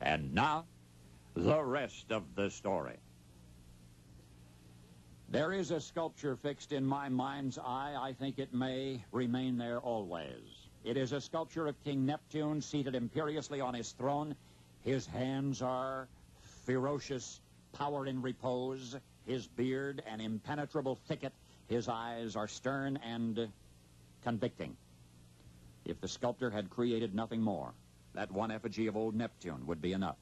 And now, the rest of the story. There is a sculpture fixed in my mind's eye. I think it may remain there always. It is a sculpture of King Neptune seated imperiously on his throne. His hands are ferocious power in repose, his beard an impenetrable thicket, his eyes are stern and convicting. If the sculptor had created nothing more, that one effigy of old Neptune would be enough.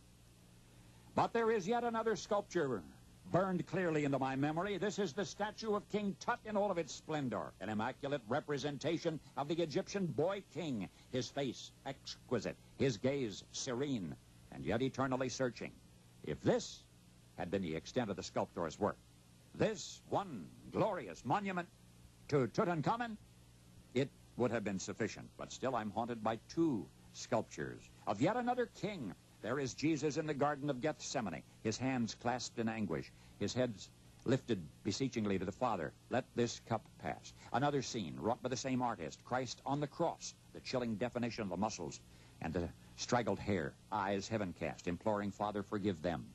But there is yet another sculpture burned clearly into my memory. This is the statue of King Tut in all of its splendor, an immaculate representation of the Egyptian boy king, his face exquisite, his gaze serene, and yet eternally searching. If this had been the extent of the sculptor's work, this one glorious monument to Tutankhamun, it would have been sufficient. But still I'm haunted by two sculptures of yet another king. There is Jesus in the Garden of Gethsemane, his hands clasped in anguish, his head lifted beseechingly to the Father. Let this cup pass. Another scene wrought by the same artist, Christ on the cross, the chilling definition of the muscles and the straggled hair, eyes heaven cast, imploring, Father, forgive them.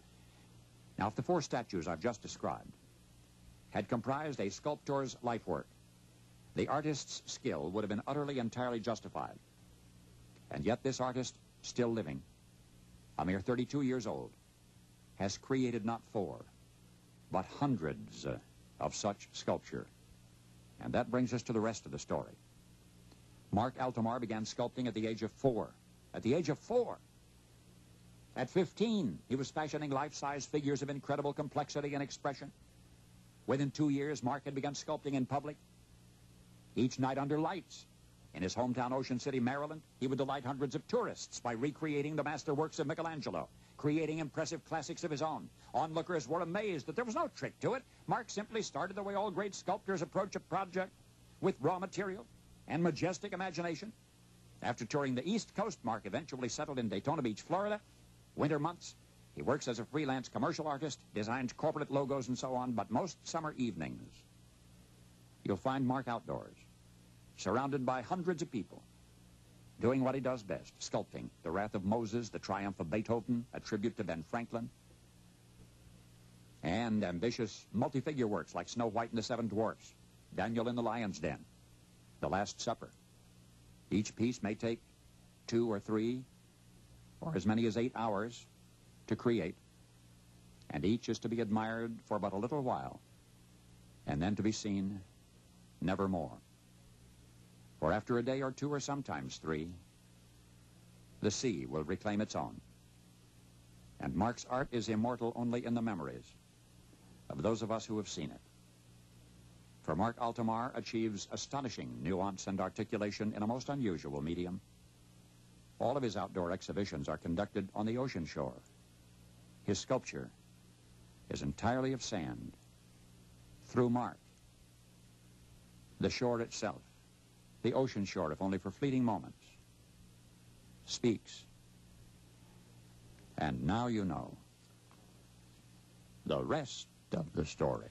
Now, if the four statues I've just described had comprised a sculptor's life work, the artist's skill would have been utterly, entirely justified. And yet this artist, still living, a mere 32 years old, has created not four, but hundreds of such sculpture. And that brings us to the rest of the story. Marc Altamare began sculpting at the age of 4. At the age of 4! At 15, he was fashioning life-size figures of incredible complexity and expression. Within 2 years, Marc had begun sculpting in public, each night under lights. In his hometown Ocean City, Maryland, he would delight hundreds of tourists by recreating the masterworks of Michelangelo, creating impressive classics of his own. Onlookers were amazed that there was no trick to it. Marc simply started the way all great sculptors approach a project, with raw material and majestic imagination. After touring the East Coast, Marc eventually settled in Daytona Beach, Florida. Winter months, he works as a freelance commercial artist, designs corporate logos and so on, but most summer evenings, you'll find Marc outdoors, surrounded by hundreds of people, doing what he does best, sculpting the Wrath of Moses, the Triumph of Beethoven, a tribute to Ben Franklin, and ambitious multi-figure works like Snow White and the Seven Dwarfs, Daniel in the Lion's Den, The Last Supper. Each piece may take 2 or 3 or as many as 8 hours to create, and each is to be admired for but a little while, and then to be seen nevermore. For after a day or 2 or sometimes 3, the sea will reclaim its own. And Marc's art is immortal only in the memories of those of us who have seen it. For Marc Altamare achieves astonishing nuance and articulation in a most unusual medium. All of his outdoor exhibitions are conducted on the ocean shore. His sculpture is entirely of sand. Through Marc, the shore itself, the ocean shore, if only for fleeting moments, speaks. And now you know the rest of the story.